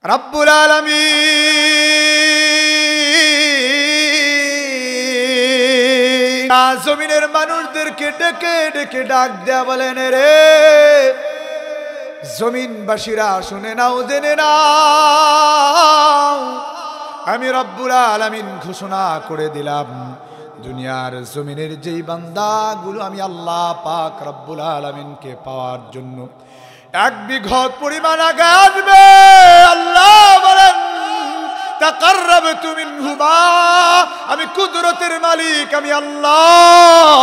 রব্বুল আলামিন জমিনের মানুষদেরকে ডেকে ডেকে ডাক দেয়া বলেন, রে জমিনবাসীরা শুনে নাও, জেনে নাও, আমি রব্বুল আলামিন ঘোষণা করে দিলাম, দুনিয়ার জমিনের যেই বান্দাগুলো আমি আল্লাহ পাক রব্বুল আলামিনকে পাওয়ার জন্য এক বিঘত পরিমাণ আগে আসবে, আল্লাহ বলেন তাকাররাবতু মিনহুমা, আমি কুদরতের মালিক, আমি আল্লাহ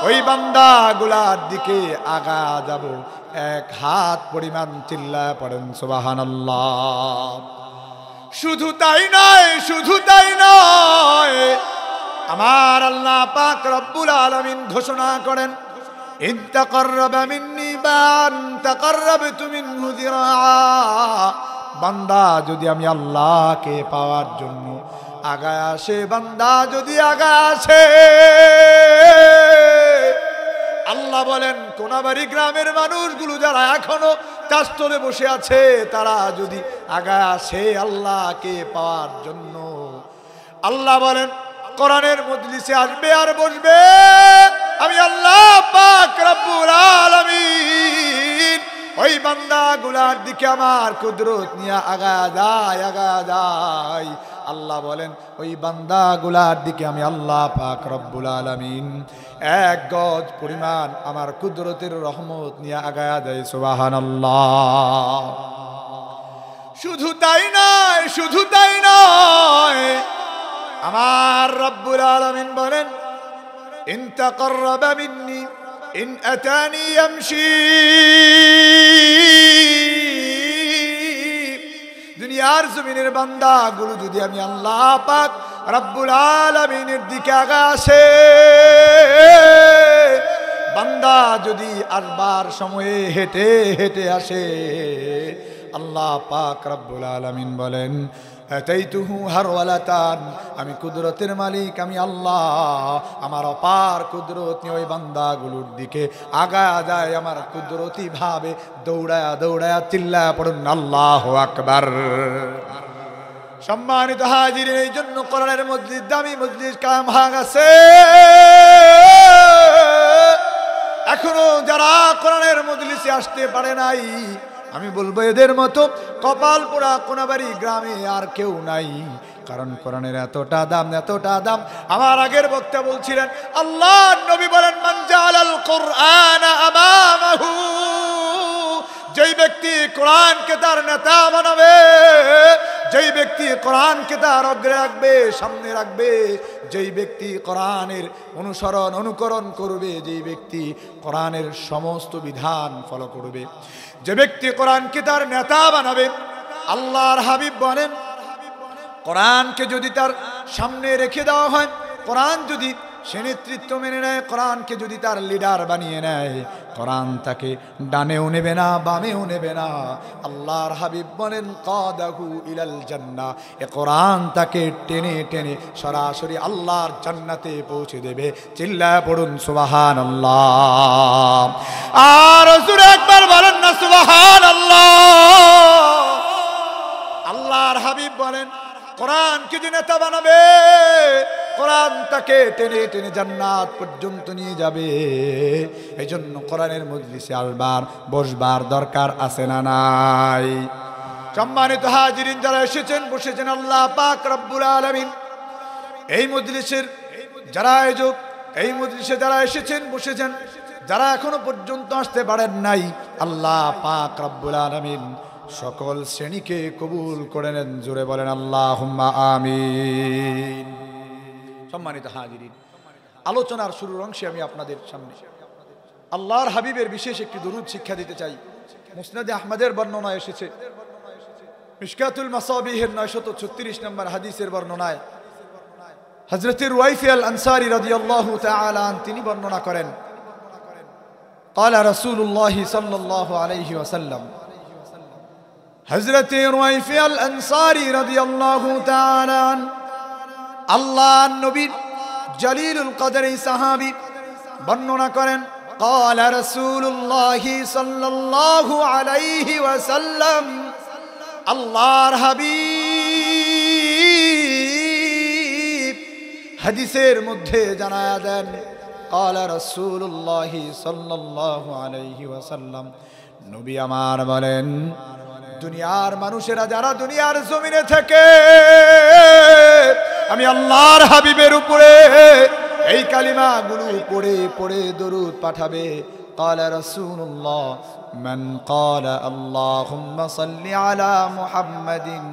ওই বান্দাগুলার দিকে আগা যাব এক হাত পরিমাণ। চিল্লায় পড়েন সুবহানাল্লাহ। শুধু তাই নয়, শুধু তাই নয়, আমার আল্লাহ পাক রব্বুল আলামিন ঘোষণা করেন, ইন তাকাররাবা মিন্নি বান তাকাররাবতু মিনহু যিরাআ, বান্দা যদি আমি আল্লাহকে পাওয়ার জন্য আগায় আসে, বান্দা যদি আগায় আসে, আল্লাহ বলেন কোনাবাড়ি গ্রামের মানুষগুলো যারা এখনো তাস্তলে বসে আছে, তারা যদি আগায় আসে আল্লাহকে পাওয়ার জন্য, আল্লাহ বলেন কোরআনের মজলিসে আসবে আর বসবে, আমি আল্লাহ পাক রব্বুল আলামিন ওই বান্দাগুলার দিকে আমার কুদরত নিয়ে আগা যায়। আল্লাহ বলেন ওই বান্দাগুলার দিকে আমি আল্লাহ পাক রব্বুল আলামিন এক গজ পরিমাণ আমার কুদরতের রহমত নিয়ে আগা যায়। সুবহানাল্লাহ। শুধু তাই নয়, শুধু তাই নয়, আমার রব্বুল আলামিন বলেন, ইন তাকাররাবা মিন্নি ইন আতানি ইয়ামশি, দুনিয়ার জমিনের বান্দাগুলো যদি আমি আল্লাহ পাক রব্বুল আলামিনের দিকে আগা আসে, বান্দা যদি আসবার সময়ে হেঁটে হেঁটে আসে, আল্লাহ পাক রব্বুল আলামিন বলেন আতাইতুহু হারওয়ালাতান, আমি কুদরতের মালিক, আমি আল্লাহ আমার অপার কুদরত নিয়ে ওই বান্দাগুলোর দিকে আগা যায়, আমার কুদরতি ভাবে দৌড়ায়া দৌড়ায়া। চিল্লায়া পড়ুন আল্লাহু আকবার। সম্মানিত হাজিরিন, এই জন্য কোরআনের মজলিস, দামি মজলিস কায়েম হয়ে গেছে। এখনো যারা কোরআনের মজলিসে আসতে পারে নাই, আমি বলবো এদের মতো কপাল পোড়া কোনাবাড়ি গ্রামে আর কেউ নাই, কারণ কোরআনের এতটা দাম, এতটা দাম। আমার আগের বক্তা বলছিলেন, আল্লাহ নবী বলেন, মান জাআলাল কুরআন আমামাহু, যেই ব্যক্তি কোরআনকে তার নেতা বানাবে, যেই ব্যক্তি কোরআনকে তার অগ্রে রাখবে, সামনে রাখবে, যেই ব্যক্তি কোরআনের অনুসরণ অনুকরণ করবে, যেই ব্যক্তি কোরআনের সমস্ত বিধান ফলো করবে, যে ব্যক্তি কোরআনকে তার নেতা বানাবে, আল্লাহর হাবিব বলেন, কোরআনকে যদি তার সামনে রেখে দেওয়া হয়, কোরআন যদি সে নেতৃত্ব মেনে নেয়, কোরআনকে যদি তার লিডার বানিয়ে নেয়, কোরআন তাকে ডানেও নেবে না, বামেও নেবে না। আল্লাহর হাবিব বলেন, কাদাহু ইলাল জান্নাহ, এ কোরআন তাকে টেনে টেনে সরাসরি আল্লাহর জান্নাতে পৌঁছে দেবে। চিল্লায় পড়ুন সুবহানাল্লাহ। আর রাসূল একবার বলেন না সুবহানাল্লাহ। আল্লাহর হাবিব বলেন, কোরআনকে যে নেতা বানাবে, কোরআন তাকে টেনে টেনে জান্নাত পর্যন্ত নিয়ে যাবে। এই জন্য কোরআনের মজলিসে আসবার বসবার দরকার আছে না নাই? সম্মানিত হাজিরিন, যারা এসেছেন বসেছেন, আল্লাহ পাক রব্বুল আলামিন এই মজলিসের যারা আয়োজক, এই মজলিসে যারা এসেছেন বসেছেন, যারা এখনো পর্যন্ত আসতে পারেন নাই, আল্লাহ পাক রব্বুল আলামিন সকল শ্রেণীকে কবুল করে নেন। জোরে বলেন আল্লাহুম্মা আমিন। সম্মানিত হাজিরিন, আলোচনার শুরুর অংশে আমি আপনাদের সামনে আল্লাহর হাবিবের বিশেষ একটি দরুদ শিক্ষা দিতে চাই। মুসনাদে আহমদের বর্ণনা এসেছে, মিশকাতুল মাসাবিহের 936 নম্বর হাদিসের বর্ণনায় হযরত রুয়াইফি আল আনসারী রাদিয়াল্লাহু তাআলা আন তিনি বর্ণনা করেন, قال رسول الله صلى الله عليه وسلم, হযরত রুয়াইফি আল আনসারী রাদিয়াল্লাহু তাআলা আন আল্লাহর নবীর জলিলুল কদর সাহাবী বর্ণনা করেন, قال رسول الله صلى الله عليه وسلم, আল্লাহর হাবিব হাদিসের মধ্যে জানায়া দেন, ক্বালা রাসূলুল্লাহ সাল্লাল্লাহু আলাইহি ওয়াসাল্লাম, নবী আমার বলেন, দুনিয়ার মানুষেরা যারা দুনিয়ার জমিনে থেকে আমি আল্লাহর হাবিবের উপরে এই কালিমাগুলো পড়ে পড়ে দরুদ পাঠাবে, ক্বালা রাসূলুল্লাহ, মান ক্বালা আল্লাহুম্মা সাল্লি আলা মুহাম্মাদিন,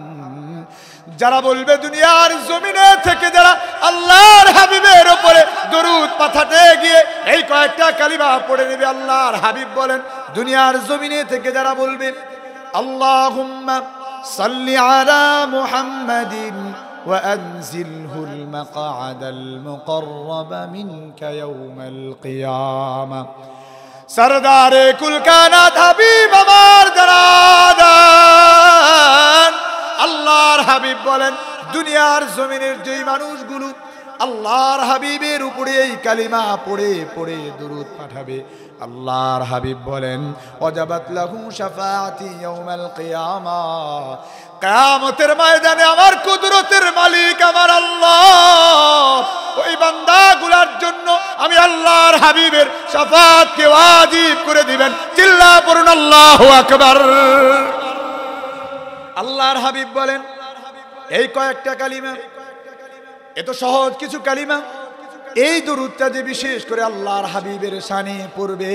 যারা বলবে দুনিয়ার জমিনে থেকে যারা আল্লাহর হাবিবের উপরে দরুদ পাঠাতে গিয়ে এই কয়েকটা কালিমা পড়ে নেবে, আল্লাহর হাবিব বলেন দুনিয়ার জমিনে থেকে যারা বলবে আল্লাহুম্মা সাল্লি আলা মুহাম্মাদিন ওয়া আনজিলহুল মাকআদাল মুকাররাবা মিনকা ইয়াওমাল কিয়ামা, সরদারে কুল কায়নাত হাবিব আমার দারাদান, আল্লাহর হাবিব বলেন দুনিয়ার জমিনের যেই মানুষগুলো আল্লাহর হাবিবের উপরে এই কালিমা পড়ে পড়ে দরুদ পাঠাবে, আল্লাহর হাবিব বলেন ওয়াজাবাত লাহু শাফাআতি ইয়াউমাল কিয়ামা, কিয়ামতের ময়দানে আমার কুদরতের মালিক আমার আল্লাহ ওই বান্দাগুলোর জন্য আমি আল্লাহর হাবিবের শাফাআতকে ওয়াজিব করে দিবেন। চিল্লা পড়ুন আল্লাহু আকবার। আল্লাহর হাবিব বলেন এই কয়েকটা কালিমা, এত সহজ কিছু কালিমা, এই দরুদটা যে বিশেষ করে আল্লাহর হাবিবের শানে পড়বে,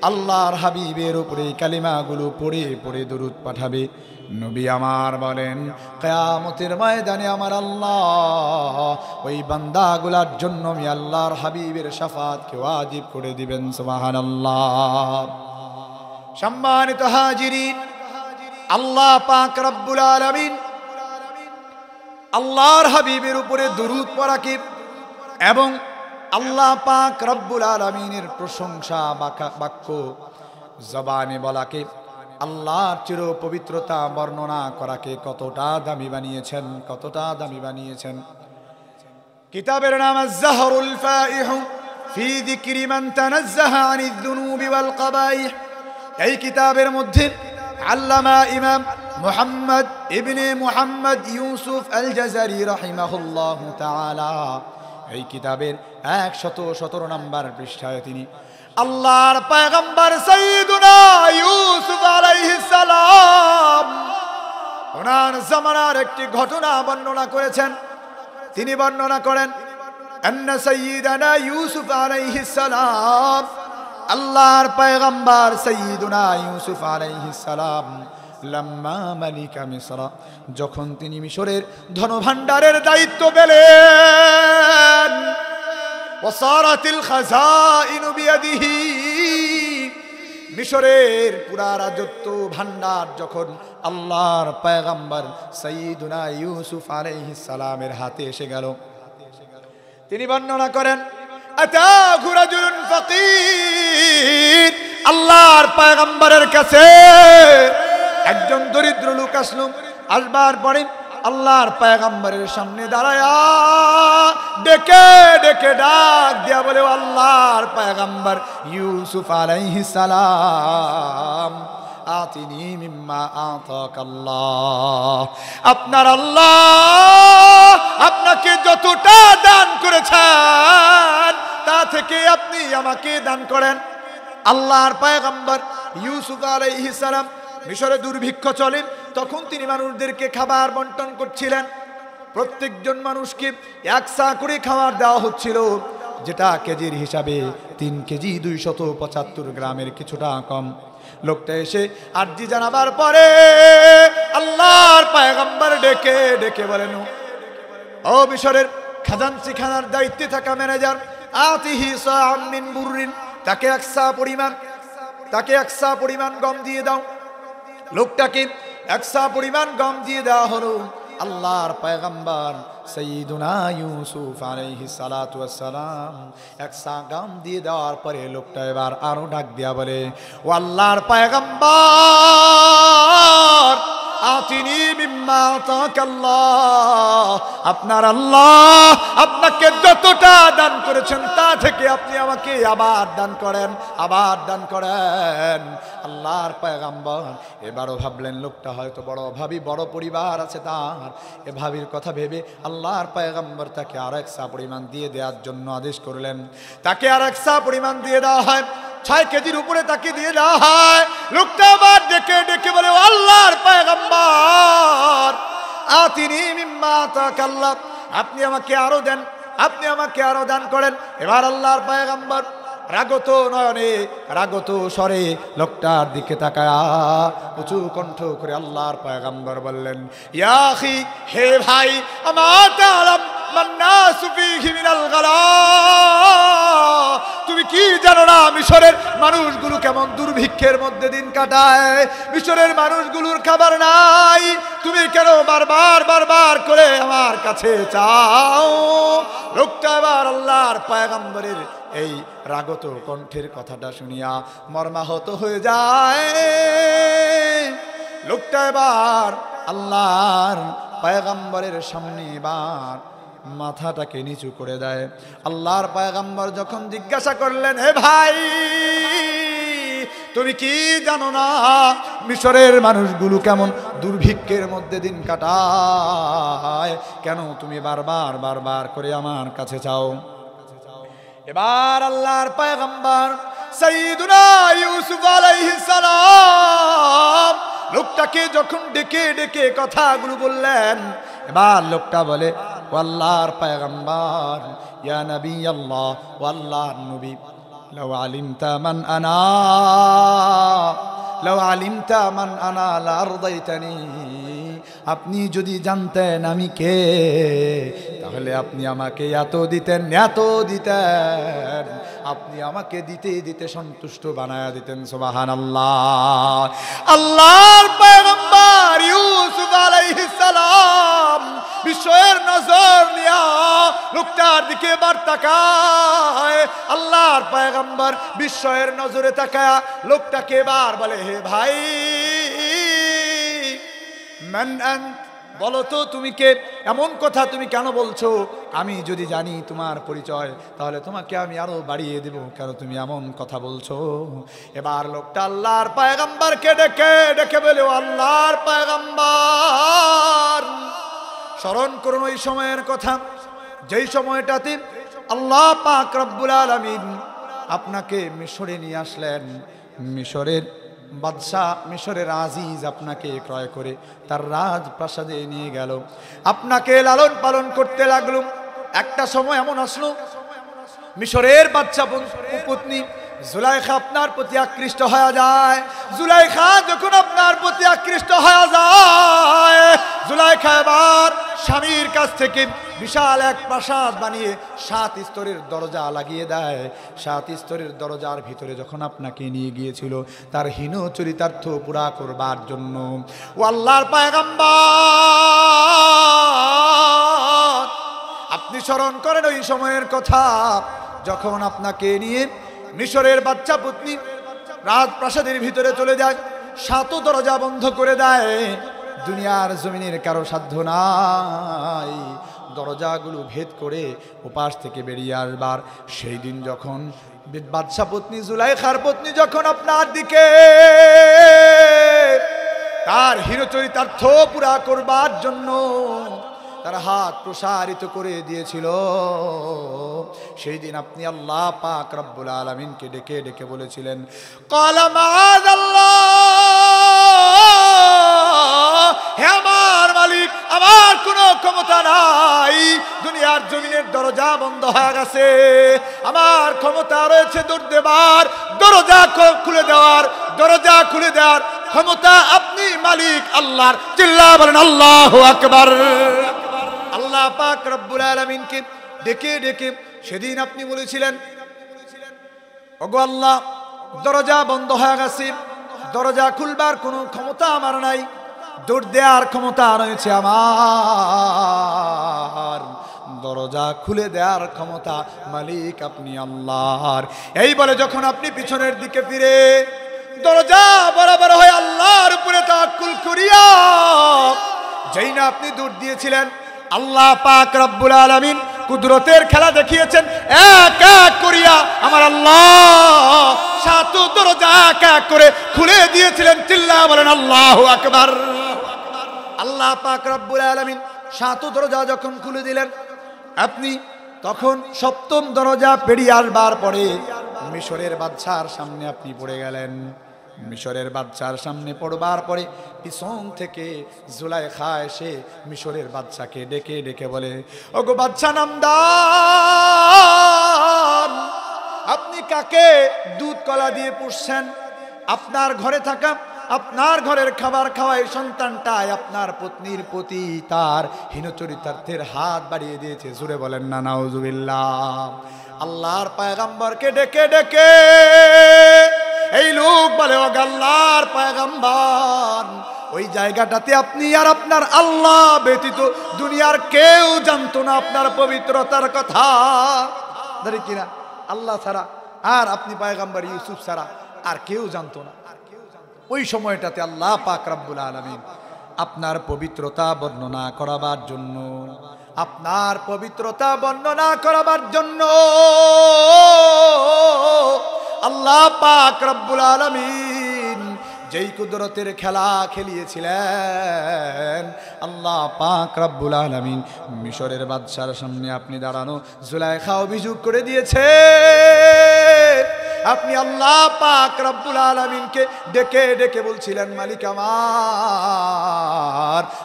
আল্লাহর হাবিবের উপরে এই কালিমাগুলো পড়ে পড়ে দরুদ পাঠাবে, নবী আমার বলেন কিয়ামতের ময়দানে আমার আল্লাহ ওই বান্দাগুলোর জন্য আমি আল্লাহর হাবিবের শাফাআতকে ওয়াজিব করে দিবেন। সুবহানাল্লাহ। সম্মানিত হাজিরিন, আল্লাহ পাক রব্বুল আলামিন আল্লাহর হাবিবের উপরে দরুদ পড়াকে এবং আল্লাহ পাক রব্বুল আলামিনের প্রশংসা বাক্য জবানে বলাকে, আল্লাহর চির পবিত্রতা বর্ণনা করাকে কতটা দামি বানিয়েছেন, কতটা দামি বানিয়েছেন। কিতাবের নাম আয-যাহরুল ফাইহু ফি যিকরি মান তানাজ্জাহা আনিয যুনুবি ওয়াল কাবাইহ। এই কিতাবের মধ্যে আল্লামা ইমাম মুহাম্মদ ইবনে মুহাম্মদ ইউসুফ আল জাযারি রাহিমাহুল্লাহু তাআলা এই কিতাবের 117 নম্বর পৃষ্ঠায় তিনি আল্লাহর পয়গম্বর সাইয়্যিদুনা ইউসুফ আলাইহিস সালাম ওনার জামানার একটি ঘটনা বর্ণনা করেছেন। তিনি বর্ণনা করেন আন্না সাইয়্যিদানা ইউসুফ আলাইহিস সালাম, আল্লাহর পয়গম্বর সাইয়্যিদুনা ইউসুফ আলাইহিস সালাম লাম্মা মালিকা মিসর, যখন তিনি মিশরের ধনভাণ্ডারের দায়িত্ব পেলেন, ওয়াসারাতিল খাজাইনু বিয়াদিহি, মিশরের পুরা রাজত্ব ভাণ্ডার যখন আল্লাহর পয়গম্বর সাইয়্যিদুনা ইউসুফ আলাইহিস সালামের হাতে এসে গেল, তিনি বর্ণনা করেন আতাহু রাজুলুন ফাকির, আল্লাহর পয়গম্বরের কাছে একজন দরিদ্র লোক আসলো। আসবার পরে আল্লাহর পয়গম্বরের সামনে দাঁড়ায়া ডেকে ডেকে ডাক দিয়া বলে, আল্লাহর পয়গম্বর ইউসুফ আলাইহিস সালাম আতিনি মিম্মা আতাকাল্লাহ, আপনার আল্লাহ আপনাকে যতটা দান করেছেন তা থেকে আপনি আমাকে দান করেন। আল্লাহর পয়গম্বর ইউসুফ আলাইহিস সালাম মিশরে দুর্ভিক্ষ চলে, তখন তিনি মানুষদেরকে খাবার বন্টন করছিলেন। প্রত্যেকজন মানুষকে 1 সা করে খাবার দেওয়া হচ্ছিল, যেটা কেজির হিসাবে 3 কেজি 275 গ্রামের কিছুটা কম। লোকটা এসে আরজি জানাবার পরে আল্লাহর পয়গম্বর ডেকে ডেকে বলেন, ও মিশরের খাজানচিখানার দায়িত্বে থাকা ম্যানেজার, আতিহি সাআম মিন বুররিন, তাকে 1 সা পরিমাণ গম দিয়ে দাও। লোকটাকে 1 সা পরিমাণ গম দিয়ে দেওয়া হলো। আল্লাহর পয়গম্বর সাইয়্যিদুনা ইউসুফ আলাইহিস সালাতু ওয়াস সালাম 1 সা গম দিয়ে দেওয়ার পরে লোকটা এবার আরো ডাক দিয়া বলে, ও আল্লাহর পয়গম্বর আতিনি মিম্মা আতাকাল্লাহ, আপনার আল্লাহ আপনাকে যতটা দান করেছেন তা থেকে আপনি আমাকে আবার দান করেন, আবার দান করেন। আল্লাহর পয়গম্বর এবারও ভাবলেন লোকটা হয়তো বড় অভাবী, বড় পরিবার আছে তার। এ ভাবির কথা ভেবে আল্লাহর পয়গম্বর তাকে আর এক সা পরিমাণ দিয়ে দেওয়ার জন্য আদেশ করলেন। তাকে আর এক সা পরিমাণ দিয়ে দেওয়া হয়, 6 কেজির উপরে তাকে দিয়ে দেওয়া হয়। লোকটা আবার ডেকে ডেকে বলে, আল্লাহর পয়গম্বর আতিনি মিম্মা আতাকাল্লাহ, আপনি আমাকে আরো দেন, আপনি আমাকে আরো দান করেন। এবার আল্লাহর পয়গম্বর রাগত নয়নে রাগত স্বরে লোকটার দিকে তাকায়া উঁচু কণ্ঠ করে আল্লাহর পয়গম্বর বললেন, ইয়া আখি, হে ভাই, আমা তাআলাম মান্নাসু ফীহি মিনাল গালা, তুমি কি জানো না মিশরের মানুষগুলো কেমন দুর্ভিক্ষের মধ্যে দিন কাটায়? মিশরের মানুষগুলোর খাবার নাই, তুমি কেন বারবার বারবার করে আমার কাছে চাও? লোকটা আবার আল্লাহর পয়গম্বরের এই রাগত কণ্ঠের কথাটা শুনিয়া মর্মাহত হয়ে যায়। লোকটা এবার আল্লাহর পয়গম্বরের সামনে এবার মাথাটাকে নিচু করে দেয়। আল্লাহর পয়গম্বর যখন জিজ্ঞাসা করলেন, হে ভাই, তুমি কি জানো না মিশরের মানুষগুলো কেমন দুর্ভিক্ষের মধ্যে দিন কাটায়? কেন তুমি বারবার বারবার করে আমার কাছে চাও? এবার আল্লাহর পয়গম্বর সাইয়্যিদুনা ইউসুফ আলাইহিস সালাম লোকটাকে যখন ডেকে ডেকে কথাগুলো বললেন, এবার লোকটা বলে, ও আল্লাহর পয়গম্বর, ইয়া নবী আল্লাহ, ও আল্লাহর নবী, লাউ আলিমতা মান আনা, লাউ আলিমতা মান আনা লারদাইতানি, আপনি যদি জানতেন আমি কে, তাহলে আপনি আমাকে এত দিতেন, এত দিতেন, আপনি আমাকে দিতে দিতে সন্তুষ্ট বানায়া দিতেন। সুবহানাল্লাহ। আল্লাহর পয়গম্বর ইউসুফ আলাইহিস সালাম বিশ্বের নজর নিয়া লোকটার দিকে বার তাকায়। আল্লাহর পয়গম্বর বিশ্বের নজরে তাকায়া লোকটাকে এবার বলে, হে ভাই, মান আন্ত, বলো তো তুমি কে? এমন কথা তুমি কেন বলছো? আমি যদি জানি তোমার পরিচয় তাহলে তোমাকে আমি আরো বাড়িয়ে দেব, কেন তুমি এমন কথা বলছো? এবার লোকটা আল্লাহর পয়গম্বরকে ডেকে ডেকে বলে, আল্লাহর পয়গম্বর, স্মরণ করুন ওই সময়ের কথা, যেই সময়টাতে আল্লাহ পাক রব্বুল আলামিন আপনাকে মিশরে নিয়ে আসলেন। মিশরের বাদশাহ, মিশরের আজিজ আপনাকে ক্রয় করে তার রাজপ্রাসাদে নিয়ে গেল, আপনাকে লালন পালন করতে লাগলো। একটা সময় এমন আসলো, মিশরের বাদশা পত্নী জুলাইখা আপনার প্রতি আকৃষ্ট হয়ে যায়। জুলাইখা যখন আপনার প্রতি আকৃষ্ট হয়ে যায়, জুলাইখা এবার স্বামীর কাছ থেকে বিশাল এক প্রাসাদ বানিয়ে 7 স্তরের দরজা লাগিয়ে দেয়। 7 স্তরের দরজার ভিতরে যখন আপনাকে নিয়ে গিয়েছিল তার হীন চরিতার্থ পুরা করবার জন্য। ও আল্লাহর পয়গম্বর, আপনি স্মরণ করেন ওই সময়ের কথা যখন আপনাকে নিয়ে মিশরের বাচ্চা পত্নী রাজপ্রাসাদের ভিতরে চলে যায়, 7 দরজা বন্ধ করে দেয়। দুনিয়ার জমিনের কারো সাধ্য নাই দরজাগুলো ভেদ করে উপাস থেকে বেরিয়ে আসবার। সেই দিন যখন বাদশা পত্নী জুলাইখার পত্নী যখন আপনার দিকে তার হীন চরিতার্থ পুরা করবার জন্য তার হাত প্রসারিত করে দিয়েছিল, সেই দিন আপনি আল্লাহ পাক রব্বুল আলামিনকে ডেকে ডেকে বলেছিলেন, ক্বালা মাআযাল্লাহ, হে আমার মালিক, আমার কোনো ক্ষমতা নাই, দুনিয়ার জমিনের দরজা বন্ধ হয়ে গেছে, আমার ক্ষমতা রয়েছে দৌড় দেবার, দরজা খুলে দেওয়ার, দরজা খুলে দেওয়ার ক্ষমতা আপনি মালিক আল্লাহর। চিল্লা বলেন আল্লাহু আকবার। আল্লাহ পাক রব্বুল আলামিনকে ডেকে ডেকে সেদিন আপনি বলেছিলেন, ওগো আল্লাহ, দরজা বন্ধ হয়ে গেছে, দরজা খুলবার কোনো ক্ষমতা আমার নাই, দৌড় দেওয়ার ক্ষমতা রয়েছে আমার, দরজা খুলে দেওয়ার ক্ষমতা মালিক আপনি আল্লাহর। এই বলে যখন আপনি পিছনের দিকে ফিরে দরজা বরাবর হয়ে আল্লাহর উপরে তাওয়াক্কুল করিয়া যেই না আপনি দূর দিয়েছিলেন, আল্লাহ পাক রব্বুল আলামিন কুদরতের খেলা দেখিয়েছেন। এক এক করিয়া আমার আল্লাহ সাত দরজা এক এক করে খুলে দিয়েছিলেন। চিল্লা বলেন আল্লাহু আকবার। আল্লাহ পাক রব্বুল আলামিন সাত দরজা যখন খুলে দিলেন, আপনি তখন সপ্তম দরজা পেরিয়ে আসবার পরে মিশরের বাদশার সামনে আপনি পড়ে গেলেন। মিশরের বাদশার সামনে পড়বার পরে পিছন থেকে জুলাইখা এসে মিশরের বাদশাকে ডেকে ডেকে বলে, ওগো বাদশা নামদার, আপনি কাকে দুধ কলা দিয়ে পুষছেন? আপনার ঘরে থাকা, আপনার ঘরের খাবার খাওয়ায় সন্তানটাই আপনার পত্নীর প্রতি তার হীনচরিতার্থের হাত বাড়িয়ে দিয়েছে। জুড়ে বলেন না নাউজুবিল্লাহ। আল্লাহর পয়গম্বরকে ডেকে ডেকে এই লোক বলে, ও আল্লাহর পয়গম্বর, ওই জায়গাটাতে আপনি আর আপনার আল্লাহ ব্যতীত দুনিয়ার কেউ জানতো না আপনার পবিত্রতার কথা। ধরে কিনা আল্লাহ ছাড়া আর আপনি পয়গম্বর ইউসুফ ছাড়া আর কেউ জানতো না। ওই সময়টাতে আল্লাহ পাক রব্বুল আলামিন আপনার পবিত্রতা বর্ণনা করাবার জন্য, আপনার পবিত্রতা বর্ণনা করাবার জন্য আল্লাহ পাক রব্বুল আলামিন যেই কুদরতের খেলা খেলিয়েছিলেন, আল্লাহ পাক রব্বুল আলামিন মিশরের বাদশার সামনে আপনি দাঁড়ানো জুলাইখা অভিযোগ করে দিয়েছে। আপনি আল্লাহ পাক রব্বুল আলামিনকে ডেকে ডেকে বলছিলেন, মালিক আমার,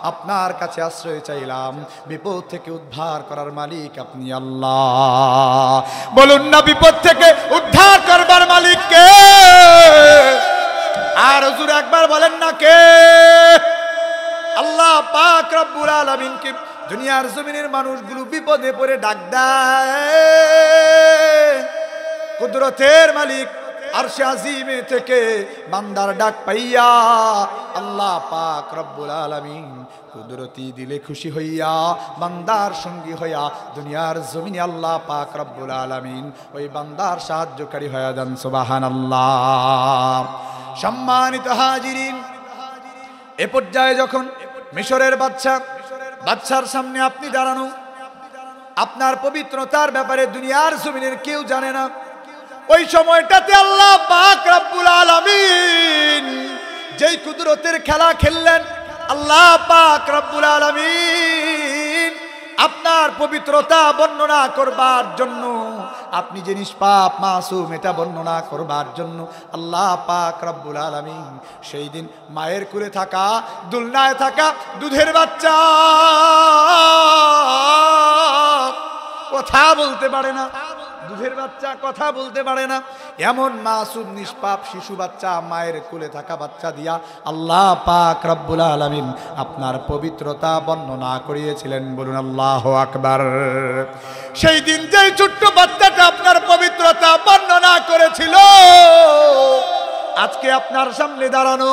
আপনার কাছে আশ্রয় চাইলাম, বিপদ থেকে উদ্ধার করার মালিক আপনি আল্লাহ। বলুন না বিপদ থেকে উদ্ধার করবার মালিক কে? আর হুজুর একবার বলেন না কে? আল্লাহ পাক রব্বুল আলামিনকে দুনিয়ার জমিনের মানুষগুলো বিপদে পড়ে ডাক দেয়। কুদরতের মালিক আরশে আজিমে থেকে বান্দার ডাক পাইয়া আল্লাহ পাক রব্বুল আলামিন কুদরতি দিলে খুশি হইয়া বান্দার সঙ্গী হইয়া দুনিয়ার জমিনে আল্লাহ পাক রব্বুল আলামিন ওই বান্দার সাহায্যকারী হইয়া যান। সুবহানাল্লাহ। সম্মানিত হাজিরিন, এ পর্যায়ে যখন মিশরের বাদশার সামনে আপনি দাঁড়ানো, আপনার পবিত্রতার ব্যাপারে দুনিয়ার জমিনের কেউ জানে না। ওই সময়টাতে আল্লাহ পাক রব্বুল আলামিন যেই কুদরতের খেলা খেললেন, আল্লাহ পাক রব্বুল আলামিন আপনার পবিত্রতা বর্ণনা করবার জন্য, আপনি যে নিষ্পাপ মাসুম এটা বর্ণনা করবার জন্য আল্লাহ পাক রব্বুল আলামিন সেই দিন মায়ের কোলে থাকা, দুলনায় থাকা দুধের বাচ্চা, কথা বলতে পারে না, দুধের বাচ্চা কথা বলতে পারে না, এমন মাসুম নিষ্পাপ শিশু বাচ্চা, মায়ের কোলে থাকা বাচ্চা দিয়া আল্লাহ পাক রব্বুল আলামিন আপনার পবিত্রতা বর্ণনা করিয়েছিলেন। বলুন আল্লাহু আকবার। সেই দিন যেই ছোট্ট বাচ্চাটা আপনার পবিত্রতা বর্ণনা করেছিল, আজকে আপনার সামনে দাঁড়ানো,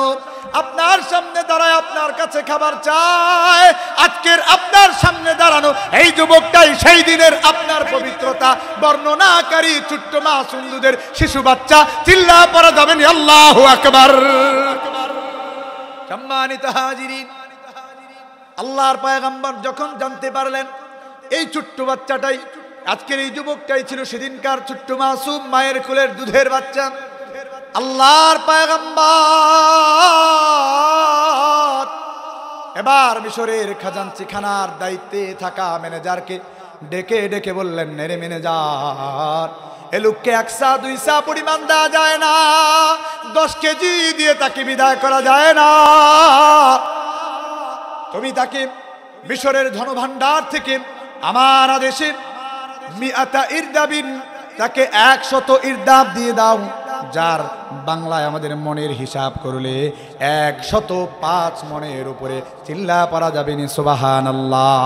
আপনার সামনে দাঁড়ায় আপনার কাছে খাবার চায়, আজকের আপনার সামনে দাঁড়ানো এই যুবকটাই সেই দিনের আপনার পবিত্রতা বর্ণনাকারী ছোট্ট মাসুম দুধের শিশু বাচ্চা। চিল্লা পড়া যাবেন আল্লাহু আকবার। সম্মানিত হাজিরিন, আল্লাহর পয়গম্বর যখন জানতে পারলেন এই ছোট্ট বাচ্চাটাই, আজকের এই যুবকটাই ছিল সেদিনকার ছোট্ট মাসুম মায়ের কোলের দুধের বাচ্চা, আল্লাহর পয়গম্বর এবার মিশরের খাজানচিখানার দায়িত্বে থাকা ম্যানেজারকে ডেকে ডেকে বললেন, রে ম্যানেজার, এ লোককে 100 200 পরিমাণ দেওয়া যায় না, 10 কেজি দিয়ে তাকে বিদায় করা যায় না। তুমি তাকে মিশরের ধনভাণ্ডার থেকে আমার আদেশে মিআতা ইরদাবিন, তাকে 100 ইরদাব দিয়ে দাও, যার বাংলায় আমাদের মনের হিসাব করলে 105 মনের উপরে। চিল্লা পড়া যাবে না সুবহানাল্লাহ।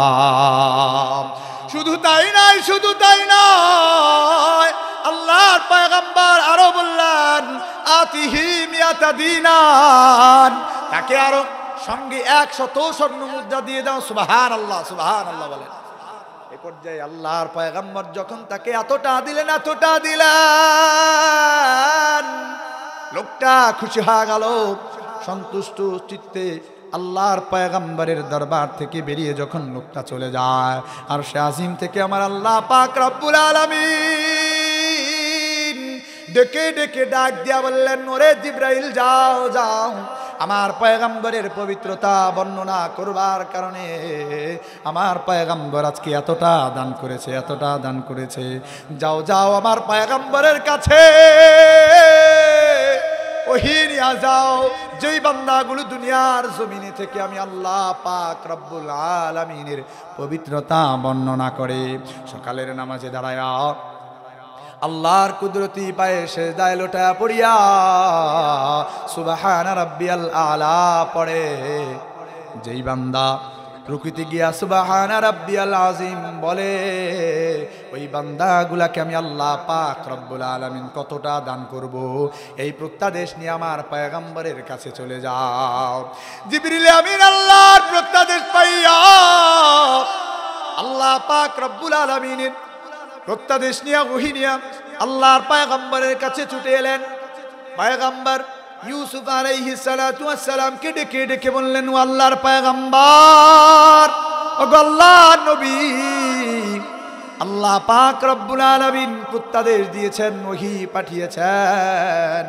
শুধু তাই নয়, শুধু তাই নয়, আল্লাহর পয়গম্বর আরো বললেন, আতিহি মিআতা দিনার, তাকে আরো সঙ্গে 100 স্বর্ণ মুদ্রা দিয়ে দাও। সুবহানাল্লাহ, সুবহানাল্লাহ বলেন। এই পর্যায়ে আল্লাহর পয়গম্বর যখন তাকে এতটা দিলেন, লোকটা খুশি হয়ে গেল, সন্তুষ্ট চিত্তে আল্লাহর পয়গম্বরের দরবার থেকে বেরিয়ে যখন লোকটা চলে যায়, আর সে আজিম থেকে আমার আল্লাহ পাক রব্বুল আলামিন ডেকে ডেকে ডাক দিয়া বললেন, ওরে জিবরাইল যাও যাও, আমার পয়গম্বরের পবিত্রতা বর্ণনা করবার কারণে আমার পয়গম্বর আজকে এতটা দান করেছে, এতটা দান করেছে, যাও যাও আমার পয়গম্বরের কাছে ওহী নিয়ে যাও, যেই বান্দাগুলো দুনিয়ার জমিনে থেকে আমি আল্লাহ পাক রব্বুল আলামিনের পবিত্রতা বর্ণনা করে সকালের নামাজে দাঁড়ায়া আল্লাহর কুদরতি পায়ে সেজদায় লোটা পড়িয়া সুবহান রাব্বিয়াল আলা পড়ে, যেই বান্দা প্রকৃতি গিয়া সুবহান রাব্বিয়াল আযীম বলে, ওই বান্দাগুলাকে আমি আল্লাহ পাক রব্বুল আলামিন কতটা দান করব, এই প্রত্যাদেশ নিয়ে আমার পয়গম্বরের কাছে চলে যাও। জিবরিল আমিন আল্লাহর প্রত্যাদেশ পাইয়া আল্লাহ পাক রব্বুল আলামিনের প্রত্যাদেশ নিয়ে ওহী নিয়ে আল্লাহর পয়গম্বরের কাছে ছুটে এলেন। পয়গম্বর ইউসুফ আলাইহিস সালাতু ওয়াস সালামকে ডেকে ডেকে বললেন, ও আল্লাহর পয়গম্বর, ও আল্লাহর নবী, আল্লাহ পাক রব্বুল আলামিন প্রত্যাদেশ দিয়েছেন, ওহী পাঠিয়েছেন,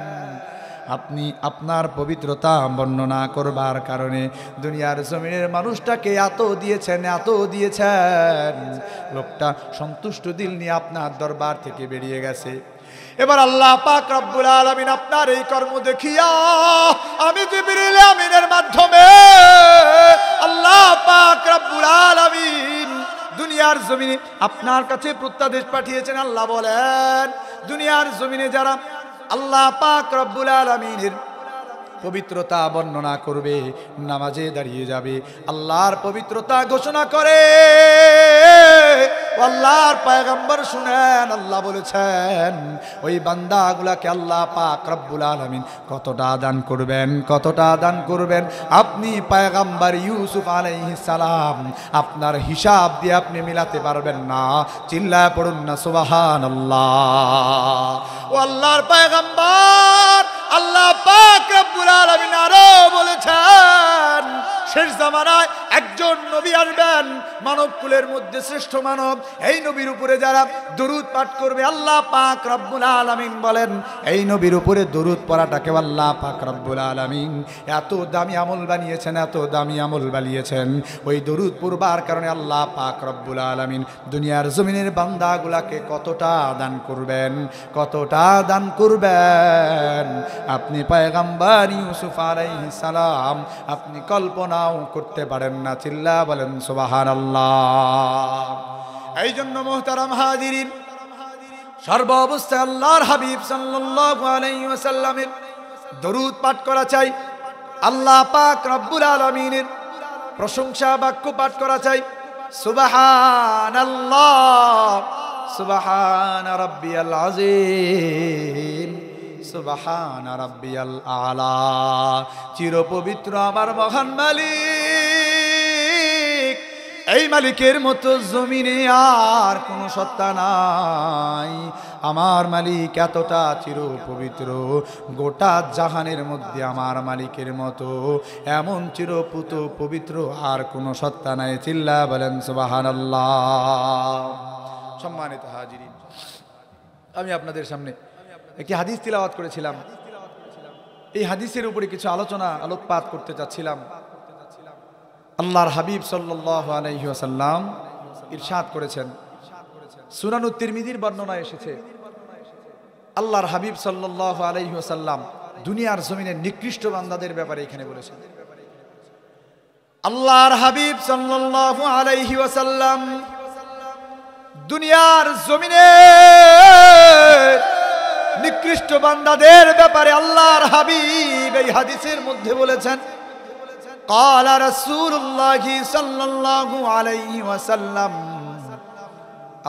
আপনি আপনার পবিত্রতা বর্ণনা করবার কারণে দুনিয়ার জমিনের মানুষটাকে এত দিয়েছেন, এত দিয়েছেন। লোকটা সন্তুষ্ট দিল নিয়ে আপনার দরবার থেকে বেরিয়ে গেছে। এবার আল্লাহ পাক রব্বুল আলামিন আপনার এই কর্ম দেখিয়া আমি জিবরিল আমিনের মাধ্যমে আল্লাহ পাক রব্বুল আলামিন দুনিয়ার জমিনে আপনার কাছে প্রত্যাদেশ পাঠিয়েছেন। আল্লাহ বলেন, দুনিয়ার জমিনে যারা আল্লাহ পাক রব্বুল আলামিনের পবিত্রতা বর্ণনা করবে, নামাজে দাঁড়িয়ে যাবে, আল্লাহর পবিত্রতা ঘোষণা করে, আল্লাহর পয়গম্বর শুনেন, আল্লাহ বলেছেন ওই বান্দাগুলাকে আল্লাহ পাক রব্বুল আলামিন কতটা দান করবেন, কতটা দান করবেন, আপনি পয়গম্বর ইউসুফ আলাইহিস সালাম আপনার হিসাব দিয়ে আপনি মিলাতে পারবেন না। চিল্লায় পড়ুন না সুবহানাল্লাহ। ও আল্লাহর পয়গম্বর আল্লাহ পাক রব্বুল আলামিন আরো বলেছেন, শেষ জামানায় একজন নবী আসবেন, মানব কুলের মধ্যে শ্রেষ্ঠ মানব। এই নবীর উপরে যারা দরুদ পাঠ করবে, আল্লাহ পাক রব্বুল আলামিন বলেন এই নবীর উপরে দরুদ পড়াটাকে আল্লাহ পাক রব্বুল আলামিন এত দামি আমল বানিয়েছেন, এত দামি আমল বানিয়েছেন। ওই দরুদ পড়বার কারণে আল্লাহ পাক রব্বুল আলামিন দুনিয়ার জমিনের বান্দাগুলাকে কতটা দান করবেন, কতটা দান করবেন, আপনি পয়গম্বর ইউসুফ আলাইহিস সালাম আপনি কল্পনাও করতে পারেন না। চিল্লা বলেন সুবহানাল্লাহ। এই জন্য মুহতারাম হাজিরিন, সর্ব অবস্থায় আল্লাহর হাবিব সাল্লাল্লাহু আলাইহি ওয়াসাল্লামের দরুদ পাঠ করা চাই, আল্লাহ পাক রব্বুল আলামিনের প্রশংসা বাক্য পাঠ করা চাই। সুবহানাল্লাহ, সুবহান রাব্বিয়াল আযীম, সুবহান রাব্বিয়াল আলা। চিরপবিত্র আমার মহান মালিক, এই মালিকের মতো জমিনে আর কোনো সত্তা নাই। আমার মালিক এতটা চিরপবিত্র, গোটা জাহানের মধ্যে আমার মালিকের মতো এমন চিরপুত পবিত্র আর কোনো সত্তা নাই। চিল্লা বলেন সুবহানাল্লাহ। সম্মানিত হাজিরিন, আমি আপনাদের সামনে একটি হাদিস তিলাওয়াত করেছিলাম। এই হাদিসের উপরে কিছু আলোকপাত করতে চাচ্ছিলাম। আল্লাহর হাবিব সাল্লাল্লাহু আলাইহি ওয়াসাল্লাম ইরশাদ করেছেন, সুনানুত তিরমিজির বর্ণনা এসেছে, আল্লাহর হাবিব সাল্লাল্লাহু আলাইহি ওয়াসাল্লাম দুনিয়ার জমিনের নিকৃষ্ট বান্দাদের ব্যাপারে এখানে বলেছেন। আল্লাহর হাবিব সাল্লাল্লাহু আলাইহি ওয়াসাল্লাম দুনিয়ার জমিনে নিকৃষ্ট বান্দাদের ব্যাপারে আল্লাহর হাবিব এই হাদিসের মধ্যে বলেছেন, قال رسول الله صلى الله عليه وسلم,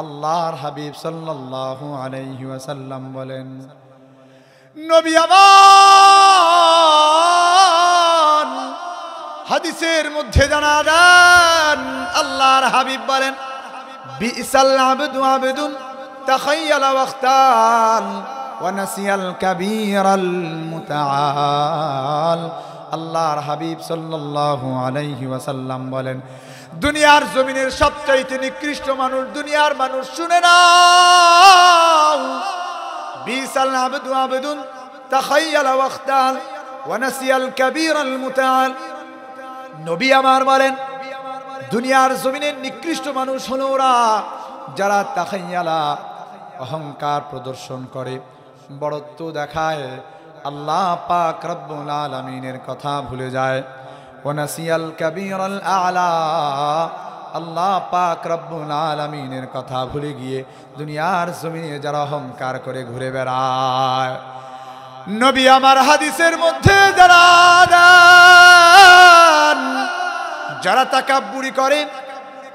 আল্লাহর হাবিব সাল্লাল্লাহু আলাইহি ওয়াসাল্লাম বলেন, নবী আমার হাদিসের মধ্যে জানালেন, আল্লাহর হাবিব বলেন, বিসাল আবদু আবদুন তাখায়্যালা ওয়াখতান, ওয়া নাসিয়াল কাবীরাল মুতাআল। আল্লাহর হাবিব সাল্লাল্লাহু আলাইহি ওয়াসাল্লাম বলেন, দুনিয়ার জমিনের সবচাইতে নিকৃষ্ট মানুষ, দুনিয়ার মানুষ শুনে নাও, বিসাল আবদু আবদুন তাখায়্যালা ওয়াখতাল ওয়া নাসিয়াল কাবীরাল মুতাআল। নবী আমার বলেন, দুনিয়ার জমিনের নিকৃষ্ট মানুষ হলো ওরা যারা তাখায়্যালা, অহংকার প্রদর্শন করে, বড়ত্ব দেখায়, আল্লাহ পাক রব্বুল আলামিনের কথা ভুলে যায়। ওয়া নাসিয়াল কাবীরাল আ'লা, আল্লাহ পাক রব্বুল আলামিনের কথা ভুলে গিয়ে দুনিয়ার জমিনে যারা অহংকার করে ঘুরে বেড়ায়। নবী আমার হাদিসের মধ্যে যারা তাকাব্বুরি করে,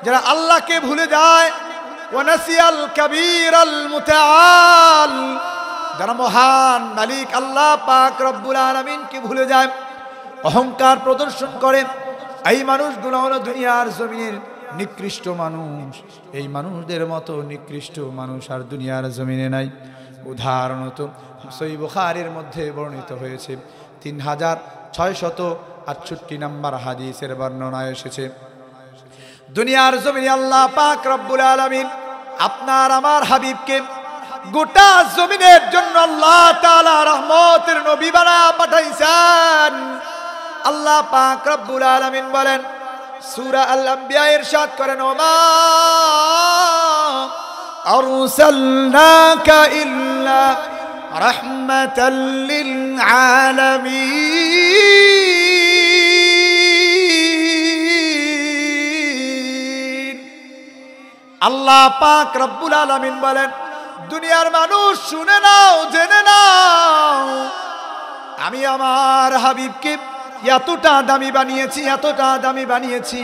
যারা আল্লাহকে ভুলে যায়, ওয়া নাসিয়াল কাবীরাল মুতাআল, যারা মহান মালিক আল্লাহ পাক রব্বুল আলামিনকে ভুলে যায়, অহংকার প্রদর্শন করে, এই মানুষগুলো হলো দুনিয়ার জমিনের নিকৃষ্ট মানুষ। এই মানুষদের মতো নিকৃষ্ট মানুষ আর দুনিয়ার জমিনে নাই। উদাহরণত সহিহ বুখারীর মধ্যে বর্ণিত হয়েছে, 3668 নম্বর হাদিসের বর্ণনা এসেছে, দুনিয়ার জমিনে আল্লাহ পাক রব্বুল আলামিন আপনার আমার হাবিবকে গোটা জমিনের জন্য আল্লাহ তাআলা রহমতের নবী বানায়া পাঠাইছেন। আল্লাহ পাক রব্বুল আলামিন বলেন, সূরা আল আম্বিয়া ইরশাদ করেন, ওমা আরসালনাকা ইল্লা রাহমাতাল লিল আলামিন। আল্লাহ পাক রব্বুল আলামিন বলেন, দুনিয়ার মানুষ শুনে নাও, জেনে নাও, আমি আমার হাবিবকে এতটা দামি বানিয়েছি, এতটা দামি বানিয়েছি,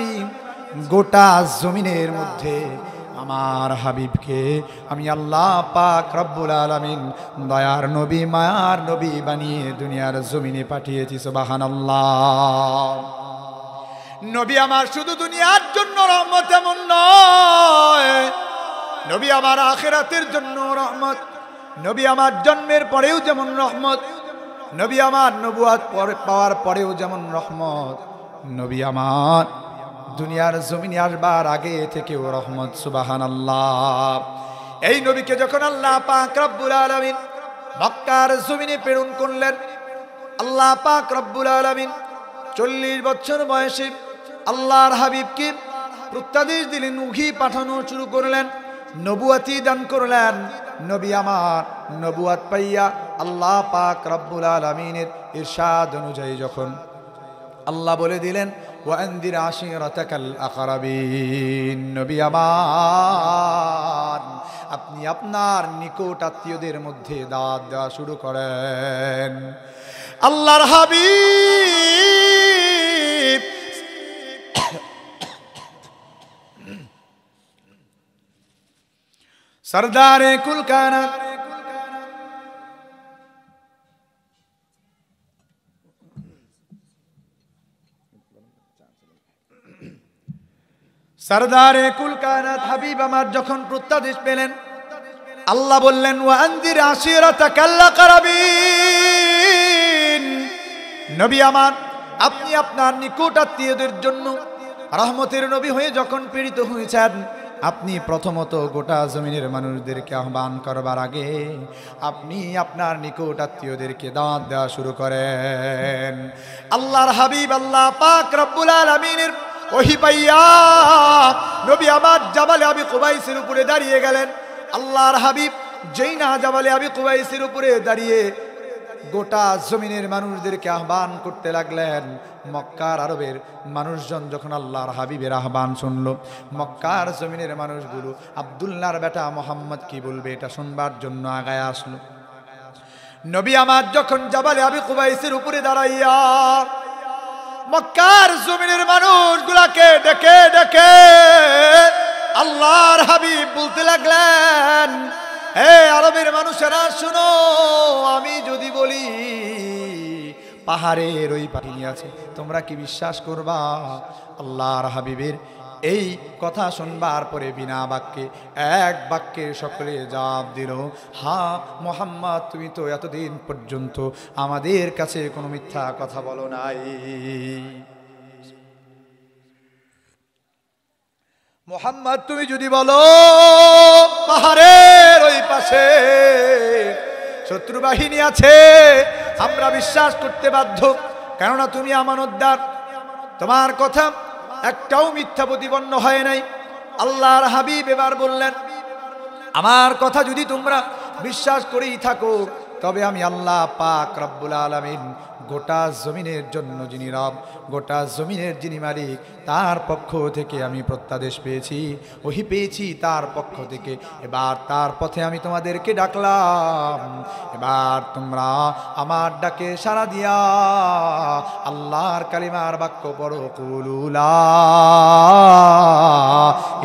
গোটা জমিনের মধ্যে আমার হাবিবকে আমি আল্লাহ পাক রব্বুল আলামিন দয়ার নবী, মায়ার নবী বানিয়ে দুনিয়ার জমিনে পাঠিয়েছি। সুবহানাল্লাহ। নবী আমার শুধু দুনিয়ার জন্য রহমত এমন নয়, নবী আমার আখিরাতের জন্য রহমত, নবী আমার জন্মের পরেও যেমন রহমত, নবী আমার নবুয়াত পাওয়ার পরেও যেমন রহমত, নবী আমার দুনিয়ার জমিনে আসবার আগে থেকেও রহমত। সুবহানাল্লাহ। এই নবীকে যখন আল্লাহ পাক রব্বুল আলামিন মক্কার জমিনে প্রেরণ করলেন, আল্লাহ পাক রব্বুল আলামিন 40 বছর বয়সে আল্লাহর হাবিবকে প্রত্যাদেশ দিলেন, ওহী পাঠানো শুরু করলেন, নবুয়াতি দান করলেন। নবী আমার নবুয়াত পাইয়া আল্লাহ পাক রব্বুল আলামিনের ইরশাদ অনুযায়ী যখন আল্লাহ বলে দিলেন, ওয়া আনদির আশিরাতাকাল আকরাবিন, নবী আমার আপনি আপনার নিকট আত্মীয়দের মধ্যে দাওয়াত দেওয়া শুরু করেন। আল্লাহর হাবিব সরদারে কুল কায়নাত সরদারে কুল কায়নাত হাবিব আমার যখন প্রত্যাদেশ পেলেন, আল্লাহ বললেন, ওয়া আনদির আশিরাতাকাল আকরাবিন, নবী আমার আপনি আপনার নিকট আত্মীয়দের জন্য রহমতের নবী হয়ে যখন প্রেরিত হয়েছেন, আপনি প্রথমত গোটা জমিনের মানুষদেরকে আহ্বান করবার আগে আপনি আপনার নিকট আত্মীয়দেরকে দাওয়াত দেওয়া শুরু করেন। আল্লাহর হাবিব আল্লাহ পাক রব্বুল আলামিনের ওহী পাইয়া নবী আমার জাবালে আবি কুবাইসের উপরে দাঁড়িয়ে গেলেন। আল্লাহর হাবিব যেই না জাবালে আবি কুবাইসের উপরে দাঁড়িয়ে গোটা জমিনের মানুষদেরকে আহ্বান করতে লাগলেন। মক্কার আরবের মানুষজন যখন আল্লাহর হাবিবের আহ্বান শুনল, মক্কার জমিনের মানুষগুলো আব্দুল্লাহর বেটা মোহাম্মদ কি বলবে এটা শুনবার জন্য আগায় আসলো। নবী আমার যখন জাবালে আবি কুবাইসের উপরে দাঁড়াইয়া মক্কার জমিনের মানুষগুলাকে ডেকে ডেকে আল্লাহর হাবিব বলতে লাগলেন, হে আরবের মানুষেরা শুনো, আমি যদি বলি পাহাড়ের ওই পানি আছে, তোমরা কি বিশ্বাস করবা? আল্লাহর হাবিবের এই কথা শুনবার পরে বিনা বাক্যে এক বাক্যে সকলে জবাব দিল, হ্যাঁ মুহাম্মদ, তুমি তো এতদিন পর্যন্ত আমাদের কাছে কোনো মিথ্যা কথা বলো নাই। মুহাম্মদ, তুমি যদি বলো পাহাড়ের ওই পাশে শত্রু বাহিনী আছে, আমরা বিশ্বাস করতে বাধ্য, কেননা তুমি আমানতদার, তোমার কথা একটাও মিথ্যা প্রতিপন্ন হয় নাই। আল্লাহর হাবিব এবার বললেন, আমার কথা যদি তোমরা বিশ্বাস করেই থাকো, তবে আমি আল্লাহ পাক রব্বুল আলামিন, গোটা জমিনের জন্য যিনি রব, গোটা জমিনের যিনি মালিক, তার পক্ষ থেকে আমি প্রত্যাদেশ পেয়েছি, ওহি পেয়েছি তার পক্ষ থেকে। এবার তার পথে আমি তোমাদেরকে ডাকলাম, এবার তোমরা আমার ডাকে সাড়া দিয়া আল্লাহর কালিমার বাক্য পড়ো, কুলু লা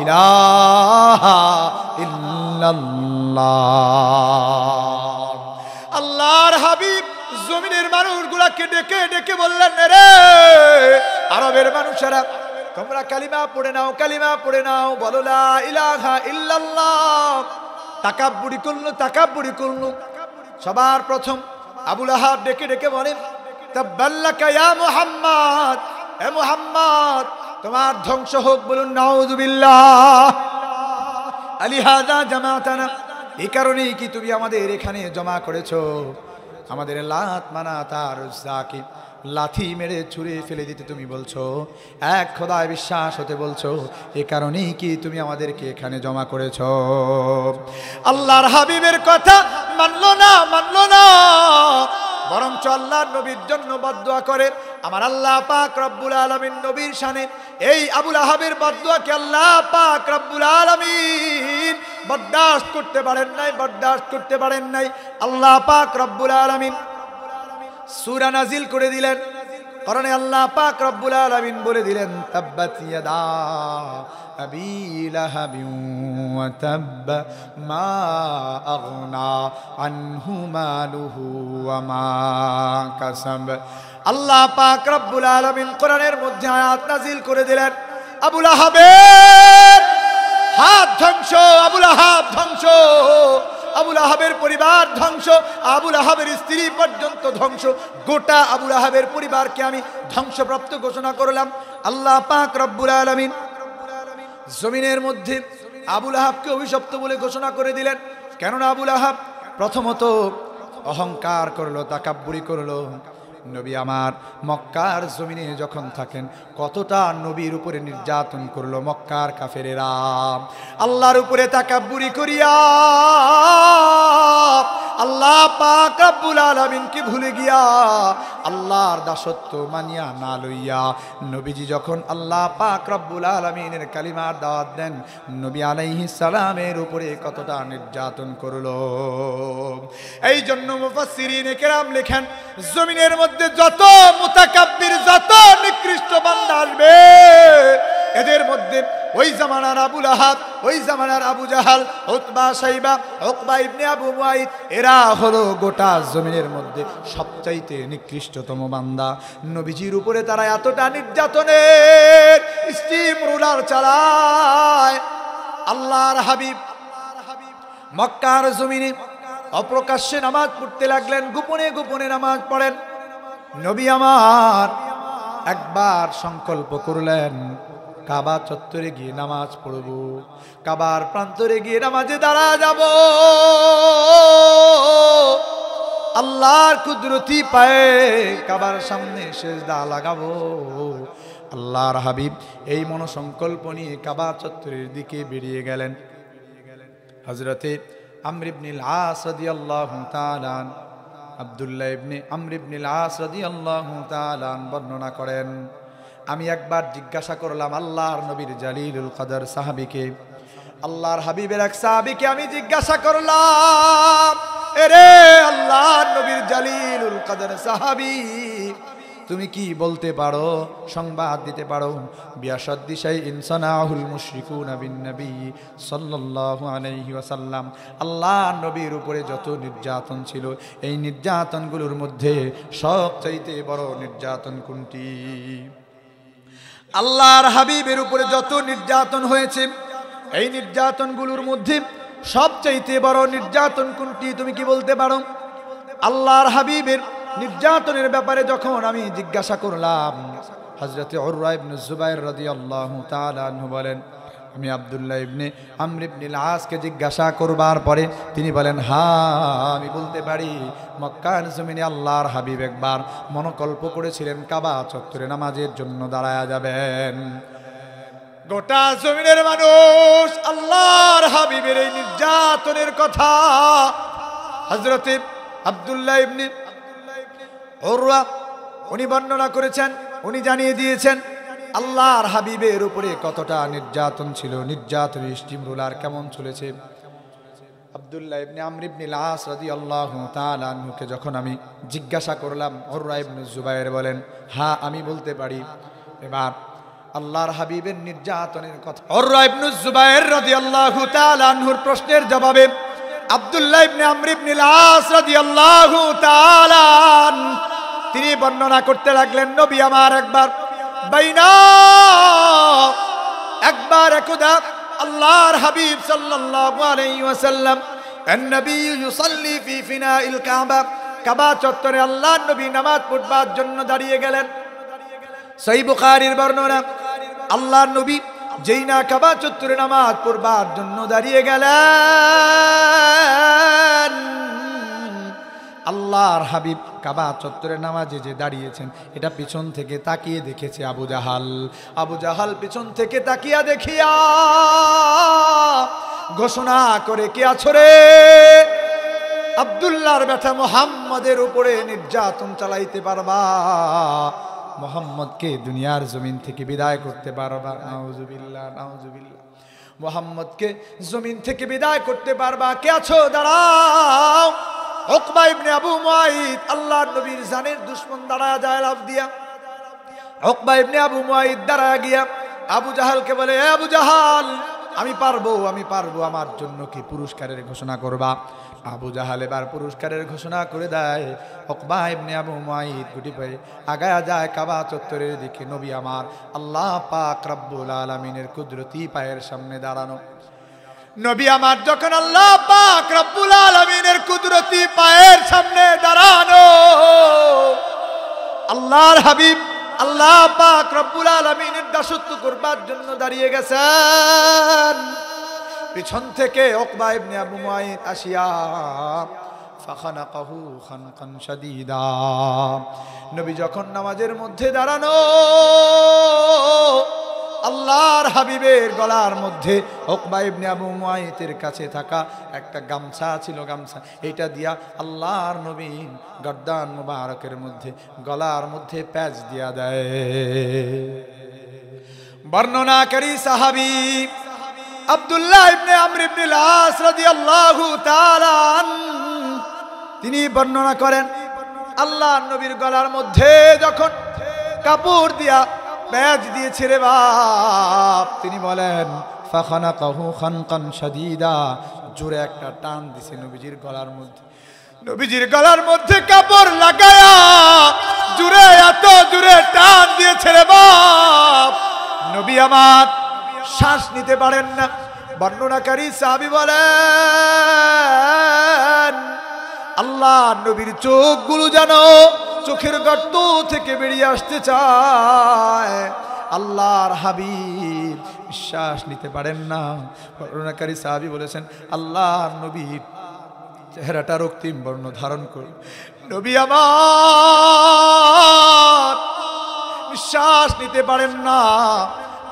ইলাহা ইল্লাল্লাহ। আল্লাহর হাবিব জমিনের মানুষগুলাকে ডেকে ডেকে বললেন, রে আরবের মানুষেরা, তোমরা কালিমা পড়ে নাও, কালিমা পড়ে নাও, বলো লা ইলাহা ইল্লাল্লাহ। তাকাব্বুরি করলো, তাকাব্বুরি করলো। সবার প্রথম আবু লাহাব ডেকে ডেকে বলেন, তাব্বাল্লাকা ইয়া মুহাম্মদ, হে মুহাম্মদ তোমার ধ্বংস হোক, বলুন নাউযুবিল্লাহ। আলিহাযা জামাতানা, এই কারণেই কি তুমি আমাদের এখানে জমা করেছো? আমাদের লাত মানাত আর উজ্জাকে লাথি মেরে ছুঁড়ে ফেলে দিতে তুমি বলছো, এক খোদায় বিশ্বাস হতে বলছো, এ কারণেই কি তুমি আমাদেরকে এখানে জমা করেছো? আল্লাহর হাবিবের কথা মানলো না, মানলো না, বরঞ্চ আল্লাহর নবীর জন্য বদদুয়া করে। আমার আল্লাহ পাক রব্বুল আলামিন নবীর শানে এই আবু লাহাবের বদদুয়াকে আল্লাহ পাক রব্বুল আলামিন বরদাস্ত করতে পারেন নাই, বরদাস্ত করতে পারেন নাই। আল্লাহ পাক রব্বুল আলামিন সূরা নাজিল করে দিলেন, কারণ আল্লাহ পাক রব্বুল আলামিন বলে দিলেন, তাব্বাত ইয়াদা আবি লাহাবিন ওয়া তাব মা আগনা আনহু মালুহু ওয়া মা কাসাব। আল্লাহ পাক রব্বুল আলামিন কোরআনের মধ্যে আয়াত নাজিল করে দিলেন, আবু লাহাবের হাত ধ্বংস, আবু লাহাব ধ্বংস, আবু লাহাবের পরিবার ধ্বংস, আবু লাহাবের স্ত্রী পর্যন্ত ধ্বংস, গোটা আবু লাহাবের পরিবারকে আমি ধ্বংসপ্রাপ্ত ঘোষণা করলাম। আল্লাহ পাক রব্বুল আলামিন জমিনের মধ্যে আবু লাহাবকে অভিশপ্ত বলে ঘোষণা করে দিলেন। কেননা আবু লাহাব প্রথমত অহংকার করলো, তাকাব্বুরি করলো। নবী আমার মক্কার জমিনে যখন থাকেন, কতটা নবীর উপরে নির্যাতন করলো মক্কার কাফেরেরা। আল্লাহর উপরে তাকাব্বুরি করিয়া আল্লাহ পাক রব্বুল আলামিন কি ভুলে গিয়া, আল্লাহর দাসত্ব মানিয়া না লইয়া নবীজি যখন আল্লাহ পাক রব্বুল আলামিনের কালিমার দাওয়াত দেন, নবী আলাইহিস সালামের উপরে কতটা নির্যাতন করলো। এই জন্য মুফাসসিরিনে কেরাম লেখেন, জমিনের মধ্যে যত মুতাকাব্বির, যত নিকৃষ্ট বান্দা আসবে, এদের মধ্যে ওই জামানার আবু লাহাব, ওই জামানার আবু জাহাল, উতবা, শাইবা, উকবা ইবনে আবু মুআইদ, এরা হলো গোটা জমিনের মধ্যে সবচাইতে নিকৃষ্টতম বান্দা। নবীজির উপরে তারা এতটা নির্যাতনের স্টিম রুলার চালায়। আল্লাহর হাবিব মক্কার জমিনে অপ্রকাশ্যে নামাজ পড়তে লাগলেন, গোপনে গোপনে নামাজ পড়েন। নবী আমার একবার সংকল্প করলেন, কাবা চত্বরে গিয়ে নামাজ পড়ব, কাবার প্রান্তরে গিয়ে নামাজে দাঁড়া যাব, আল্লাহর কুদরতি পায়ে কাবার সামনে সিজদা লাগাবো। আল্লাহর হাবিব এই মনোসংকল্প নিয়ে কাবা চত্বরের দিকে বেরিয়ে গেলেন। হযরতে আমর ইবনুল আস রাদিয়াল্লাহু তাআলা, আব্দুল্লাহ ইবনে আমর ইবনুল আস রাদিয়াল্লাহু তাআলা বর্ণনা করেন, আমি একবার জিজ্ঞাসা করলাম আল্লাহর নবীর জালিলুল কদর সাহাবীকে, আল্লাহর হাবিবের এক সাহাবীকে আমি জিজ্ঞাসা করলাম, এরে আল্লাহর নবীর জালিলুল কদর সাহাবী, তুমি কি বলতে পারো, সংবাদ দিতে পারো, বিয়াসাদ্দি শাইইন সানাহুল মুশরিকুনা বিন নবী সাল্লাল্লাহু আলাইহি ওয়াসাল্লাম, আল্লাহর নবীর উপরে যত নির্যাতন ছিল, এই নির্যাতনগুলোর মধ্যে সবচাইতে বড় নির্যাতন কোনটি? আল্লাহর হাবিবের উপরে যত নির্যাতন হয়েছে, এই নির্যাতনগুলোর মধ্যে সবচাইতে বড় নির্যাতন কোনটি তুমি কি বলতে পারো? আল্লাহর হাবিবের নির্যাতনের ব্যাপারে যখন আমি জিজ্ঞাসা করলাম, হযরতে উরওয়া ইবনে জুবাইর রাদিয়াল্লাহু তাআলা আনহু বলেন, আমি আব্দুল্লাহ ইবনে আমর ইবনুল আসকে জিজ্ঞাসা করবার পরে তিনি বলেন, হ্যাঁ আমি বলতে পারি, মক্কার জমিনে আল্লাহর হাবিব একবার মনোকল্প করেছিলেন কাবা চত্বরে নামাজের জন্য দাঁড়ায়া যাবেন। গোটা জমিনের মানুষ আল্লাহর হাবিবের এই নির্যাতনের কথা হযরতে আব্দুল্লাহ ইবনে উরওয়া উনি বর্ণনা করেছেন, উনি জানিয়ে দিয়েছেন আল্লাহর হাবিবের উপরে কতটা নির্যাতন ছিল, নির্যাতন স্টিমরোলার কেমন চলেছে। আব্দুল্লাহ ইবনে আমর ইবনুল আস রাদিয়াল্লাহু তাআলা আনহুকে যখন আমি জিজ্ঞাসা করলাম, উরওয়া ইবনে জুবাইর বলেন, হ্যাঁ আমি বলতে পারি। এবার আল্লাহর হাবিবের নির্যাতনের কথা উরওয়া ইবনে জুবাইর রাদিয়াল্লাহু তাআলা আনহুর প্রশ্নের জবাবে আব্দুল্লাহ ইবনে আমর ইবনুল আস রাদিয়াল্লাহু তাআলা তিনি বর্ণনা করতে লাগলেন, নবী আমার একবার একদা আল্লাহর হাবিব সাল্লাল্লাহু আলাইহি ওয়াসাল্লাম an-নবী ইউসাল্লি ফি ফিনাইল কাবা, কাবা চত্বরে আল্লাহর নবী নামাজ পড়বার জন্য দাঁড়িয়ে গেলেন। সহিহ বুখারীর বর্ণনা, আল্লাহর নবী যেই না কাবা চত্বরে নামাজ পড়বার জন্য দাঁড়িয়ে গেলেন, আল্লাহর হাবিব কাবা চত্বরে নামাজে যে দাঁড়িয়েছেন এটা পিছন থেকে তাকিয়ে দেখেছে আবু জাহাল। আবু জাহাল পিছন থেকে তাকিয়া দেখিয়া ঘোষণা করে, কে আছো রে? আব্দুল্লাহর বেটা মুহাম্মদের উপরে নির্যাতন চালাইতে পারবা? মুহাম্মদকে দুনিয়ার জমিন থেকে বিদায় করতে পারবা? নাউজুবিল্লাহ, নাউজুবিল্লাহ। মুহাম্মদকে জমিন থেকে বিদায় করতে পারবা? কে আছো? দাঁড়াও। উকবা ইবনে আবু মুআইদ আল্লাহর নবীর জানের দুশমন দাঁড়ায় যায় লাফ দিয়া। উকবা ইবনে আবু মুআইদ দাঁড়ায় গিয়া আবু জাহালকে বলে, এ আবু জাহাল, আমি পারবো, আমার জন্য কি পুরস্কারের ঘোষণা করবা? আবু জাহাল এবার পুরস্কারের ঘোষণা করে দেয়। উকবা ইবনে আবু মুআইদ গুটি পায়ে আগায়া যায় কাবা চত্বরের দিকে। নবী আমার আল্লাহ পাক রব্বুল আলামিনের কুদরতি পায়ের সামনে দাঁড়ানো। নবী আমার যখন আল্লাহ পাক রব্বুল আলামিনের কুদরতি পায়ের সামনে দাঁড়ানো, আল্লাহর হাবিব আল্লাহ পাক রব্বুল আলামিনের দাসত্ব করবার জন্য দাঁড়িয়ে গেছেন। পিছন থেকে উকবা ইবনে আবু মুআইদ আসিয়া ফাখানাকাহু খানকান শাদীদা, নবী যখন নামাজের মধ্যে দাঁড়ানো, আল্লাহর হাবিবের গলার মধ্যে উকবা ইবনে আবু মুআইতের কাছে থাকা একটা গামছা ছিল, গামছা এটা দিয়া আল্লাহর নবী গর্দান মুবারকের মধ্যে গলার মধ্যে প্যাচ দিয়া দেয়। বর্ণনাকারী সাহাবী আব্দুল্লাহ ইবনে আমর ইবনুল আস রাদিয়াল্লাহু তাআলা তিনি বর্ণনা করেন, আল্লাহর নবীর গলার মধ্যে যখন কাপড় দিয়া প্যাচ দিয়েছে রে বাপ, তিনি বলেন ফাখানাকাহু খানকান শাদীদা, জোরে একটা টান দিছে নবীজির গলার মধ্যে। নবীজির গলার মধ্যে কাপড় লাগায়া জোরে, এত জোরে টান দিয়েছে রে বাপ, নবী আমার শ্বাস নিতে পারেন না। বর্ণনাকারী সাহাবী বলেন, আল্লাহ নবীর চোখগুলো যেন চোখের গর্ত থেকে বেরিয়ে আসতে চায়। আল্লাহর হাবিব শ্বাস নিতে পারেন না। বর্ণনাকারী সাহাবী বলেছেন, আল্লাহর নবীর চেহারাটা রক্তিম বর্ণ ধারণ করে। নবী আমার শ্বাস নিতে পারেন না।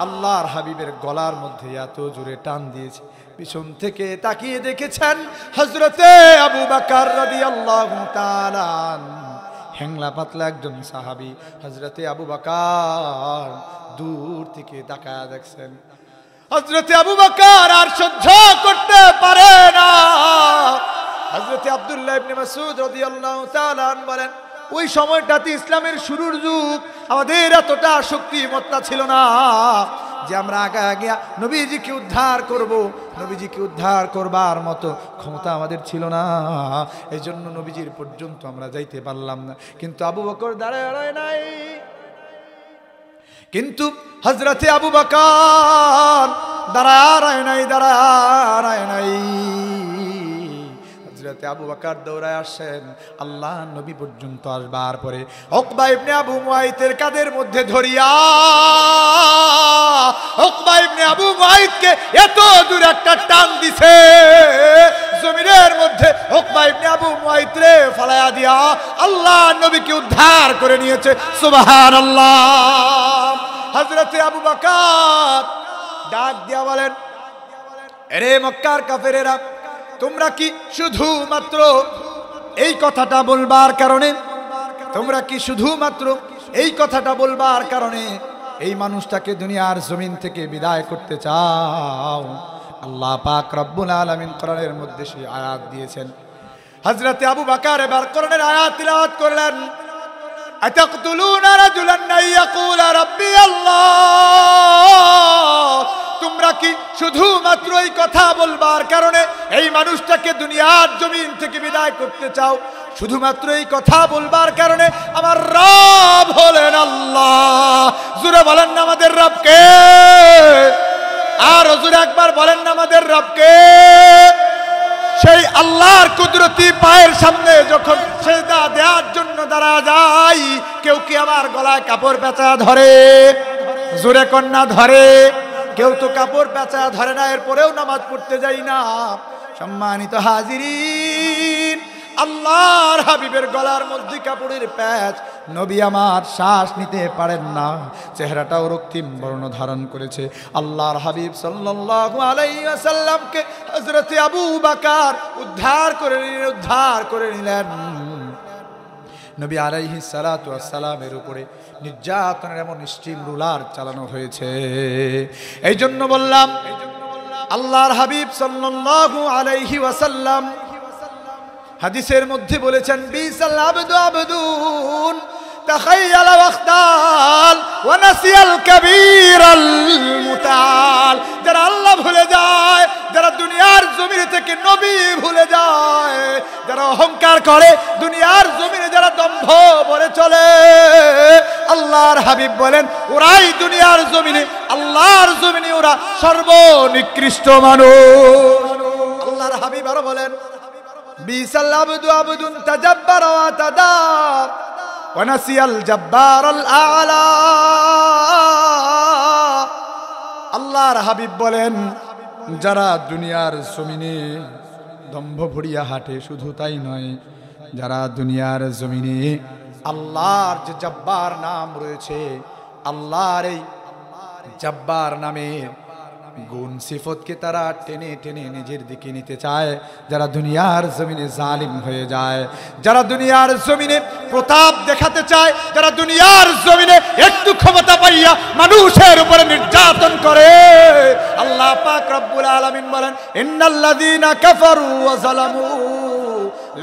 আল্লাহর হাবিবের গলার মধ্যে এত জোরে টান দিয়েছে, পিছন থেকে তাকিয়ে দেখেছেন হযরতে আবু বকর রাদিয়াল্লাহু তাআলা, হ্যাংলা পাতলা একজন সাহাবী হযরতে আবু বকর দূর থেকে তাকায়া দেখছেন। হযরতে আবু বকর আর সহ্য করতে পারে না। হযরতে আব্দুল্লাহ ইবনে মাসউদ রাদিয়াল্লাহু তাআলা বলেন, ওই সময়টাতে ইসলামের শুরুর যুগ, আমাদের এতটা শক্তিমত্তা ছিল না যে আমরা আগে আগে নবীজিকে উদ্ধার করব। নবীজিকে উদ্ধার করবার মতো ক্ষমতা আমাদের ছিল না, এই জন্য নবীজির পর্যন্ত আমরা যাইতে পারলাম না। কিন্তু আবু বকর দাঁড়ায় নাই, কিন্তু হযরতে আবু বকর দাঁড়ায় নাই। হযরতে আবু বকর দৌড়ায় আসেন আল্লাহ নবী পর্যন্ত আসবার পরে উকবা ইবনে আবু মুয়াইতের কাঁধের মধ্যে ধরিয়া উকবা ইবনে আবু মুয়াইতকে এত দূর একটা টান দিছে জমিনের মধ্যে উকবা ইবনে আবু মুয়াইতরে ফালায়া দিয়া আল্লাহ নবীকে উদ্ধার করে নিয়েছে। সুবহানাল্লাহ। হযরতে আবু বকর ডাক দিয়া বলেন, আরে মক্কার কাফেরেরা, তোমরা কি শুধুমাত্র এই কথাটা বলবার কারণে এই মানুষটাকে দুনিয়ার জমিন থেকে বিদায় করতে চাও? আল্লাহ পাক রব্বুল আলামিন কোরআনের মধ্যে সেই আয়াত দিয়েছেন। হযরতে আবু বকর এবার কোরআনের আয়াত তিলাওয়াত করলেন, আতাকতুলুনা রাজুলান ইয়াকুলা রাব্বি আল্লাহ। তোমরা কি শুধুমাত্র এই কথা বলবার কারণে এই মানুষটাকে দুনিয়ার জমিন থেকে বিদায় করতে চাও? শুধুমাত্র এই কথা বলবার কারণে আমার রব হলেন আল্লাহ। জোরে বলেন না আমাদের রব কে? আর জোরে একবার বলেন না আমাদের রব কে? সেই আল্লাহর কুদরতি পায়ের সামনে যখন সেজদা দেওয়ার জন্য দাঁড়া যাই, কেউ কি আমার গলায় কাপড় পেঁচা ধরে? জোরে কন্যা ধরে? কেউ তো কাপড় পেঁচা ধরে না, এরপরেও নামাজ পড়তে যাই না। সম্মানিত হাজিরিন, আল্লাহর হাবিবের গলার মধ্যে কাপড়ের প্যাচ, নবী আমার শ্বাস নিতে পারেন না, চেহারাটাও রক্তিম বর্ণ ধারণ করেছে। আল্লাহর হাবিব সাল্লাল্লাহু আলাইহি ওয়াসাল্লামকে হযরতে আবু বকর উদ্ধার করে নিলেন। নবী আলাইহিস সালাতু ওয়াস সালামের উপরে নির্যাতনের এমন স্টিম রুলার চালানো হয়েছে। এই জন্য বললাম, আল্লাহর হাবিব সাল্লাল্লাহু আলাইহি ওয়াসাল্লাম হাদিসের মধ্যে বলেছেন, বিসাল আবদু আবদুন তাখায়ালা ওয়াখতাল ওয়া নাসিয়াল কাবীরাল মুতাল। যারা আল্লাহ ভুলে যায়, যারা দুনিয়ার জমিন থেকে নবী ভুলে যায়, যারা অহংকার করে, দুনিয়ার জমিনে যারা দম্ভ ভরে চলে, আল্লাহর হাবিব বলেন ওরাই দুনিয়ার জমিনে, আল্লাহর জমিনে ওরা সর্বনিকৃষ্ট মানুষ। আল্লাহর হাবিব আরো বলেন, বিসাল আবদু আবদুন তাজাব্বারা ওয়া তাদাব ওয়া নাসিয়াল জাব্বারাল আ'লা। আল্লাহর হাবিব বলেন, যারা দুনিয়ার জমিনে দম্ভ ভরিয়া হাঁটে, শুধু তাই নয়, যারা দুনিয়ার জমিনে আল্লাহর যে জব্বার নাম রয়েছে, আল্লাহর এই জব্বার নামের গুণ সিফতকে তারা টেনে টেনে নিজের দিকে নিতে চায়, যারা দুনিয়ার জমিনে জালিম হয়ে যায়, যারা দুনিয়ার জমিনে প্রতাপ দেখাতে চায়, যারা দুনিয়ার জমিনে একটু ক্ষমতা পাইয়া মানুষের উপরে নির্যাতন করে, আল্লাহ পাক রব্বুল আলামিন বলেন, ইন্নাল্লাযীনা কাফারু ওয়া যালামু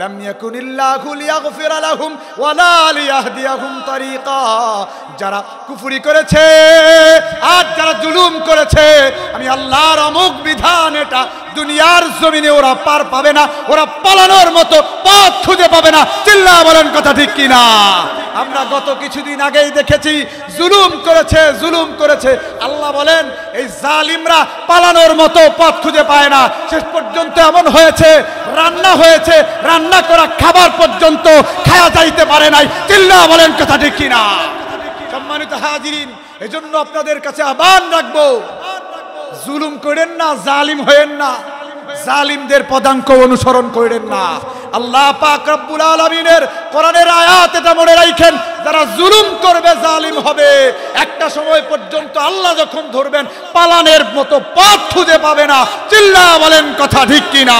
লাম ইয়াকুনিল্লাহু লিয়াগফিরা লাহুম ওয়ালা লিয়াহদিয়াহুম তারিকা। যারা কুফরি করেছে আর যারা জুলুম করেছে, আমি আল্লাহর অমুক বিধান এটা দুনিয়ার জমিনে ওরা পার পাবে না, ওরা পালানোর মতো পথ খুঁজে পাবে না। চিল্লা বলেন কথা ঠিক কিনা? আমরা গত কিছুদিন আগেই দেখেছি, জুলুম করেছে। আল্লাহ বলেন এই জালিমরা পালানোর মতো পথ খুঁজে পায় না। শেষ পর্যন্ত এমন হয়েছে, রান্না করা খাবার পর্যন্ত খাওয়া যাইতে পারে নাই। চিল্লা বলেন কথা ঠিক কিনা? সম্মানিত হাজিরিন, এজন্য আপনাদের কাছে আহ্বান রাখবো, জুলুম করেন না, জালিম হয়েন না, জালিমদের পদাঙ্ক অনুসরণ করেন না। আল্লাহ পাক রব্বুল আলামিনের কোরআনের আয়াত এটা মনে রাখেন, যারা জুলুম করবে, জালিম হবে, একটা সময় পর্যন্ত আল্লাহ যখন ধরবেন, পালানের মতো পথ খুঁজে পাবে না। চিল্লা বলেন কথা ঠিক কিনা?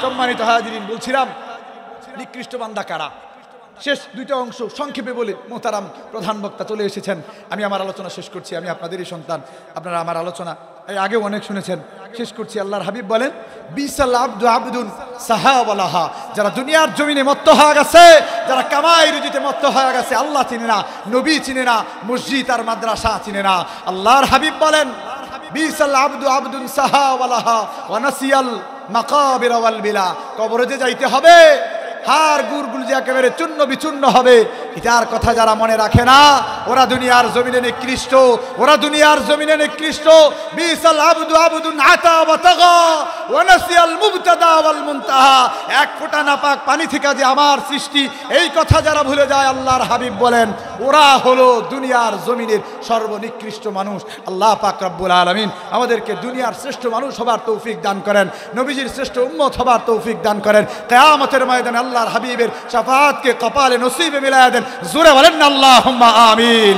সম্মানিত হাজিরিন, বলছিলাম নিকৃষ্ট বান্দা কারা? শেষ দুইটা অংশ সংক্ষেপে বলে মোহতারাম প্রধান বক্তা চলে এসেছেন, আমি আমার আলোচনা শেষ করছি। আমি আপনাদেরই সন্তান, আপনারা আমার আলোচনা এই আগেও অনেক শুনেছেন, শেষ করছি। আল্লাহর হাবিব বলেন, বিসাল আবদু আবদুন সাহাওয়ালাহা। যারা দুনিয়ার জমিনে মত্ত হয়ে গেছে, যারা কামাই রুজিতে মত্ত হয়ে গেছে, আল্লাহ চিনে না, নবী চিনে না, মসজিদ আর মাদ্রাসা চিনে না। আল্লাহর হাবিব বলেন, বিসাল আবদু আবদুন সাহাওয়ালাহা ওয়া নাসিয়াল মাকাবির ওয়াল বিলা। কবরে যে যাইতে হবে, হাড় গুড়গুলো যে একেবারে চূর্ণ বিচূর্ণ হবে, এটার কথা যারা মনে রাখে না ওরা দুনিয়ার জমিনে নিকৃষ্ট, ওরা দুনিয়ার জমিনে নিকৃষ্ট। বিসাল আবদু আবদুন আতা ওয়া তাগা ওয়া নাসিয়াল মুবতাদা ওয়াল মুনতাহা। এক ফোঁটা নাপাক পানি থেকে যে আমার সৃষ্টি, এই কথা যারা ভুলে যায় আল্লাহর হাবিব বলেন ওরা হলো দুনিয়ার জমিনের সর্বনিকৃষ্ট মানুষ। আল্লাহ পাক রব্বুল আলামিন আমাদেরকে দুনিয়ার শ্রেষ্ঠ মানুষ হবার তৌফিক দান করেন, নবীজির শ্রেষ্ঠ উম্মত হবার তৌফিক দান করেন। কিয়ামতের ময়দানে আল্লাহর হাবিবের শাফাআতকে কপালে নসিবে মিলায়া দেন। জোরে বলেন না আল্লাহুম্মা আমিন।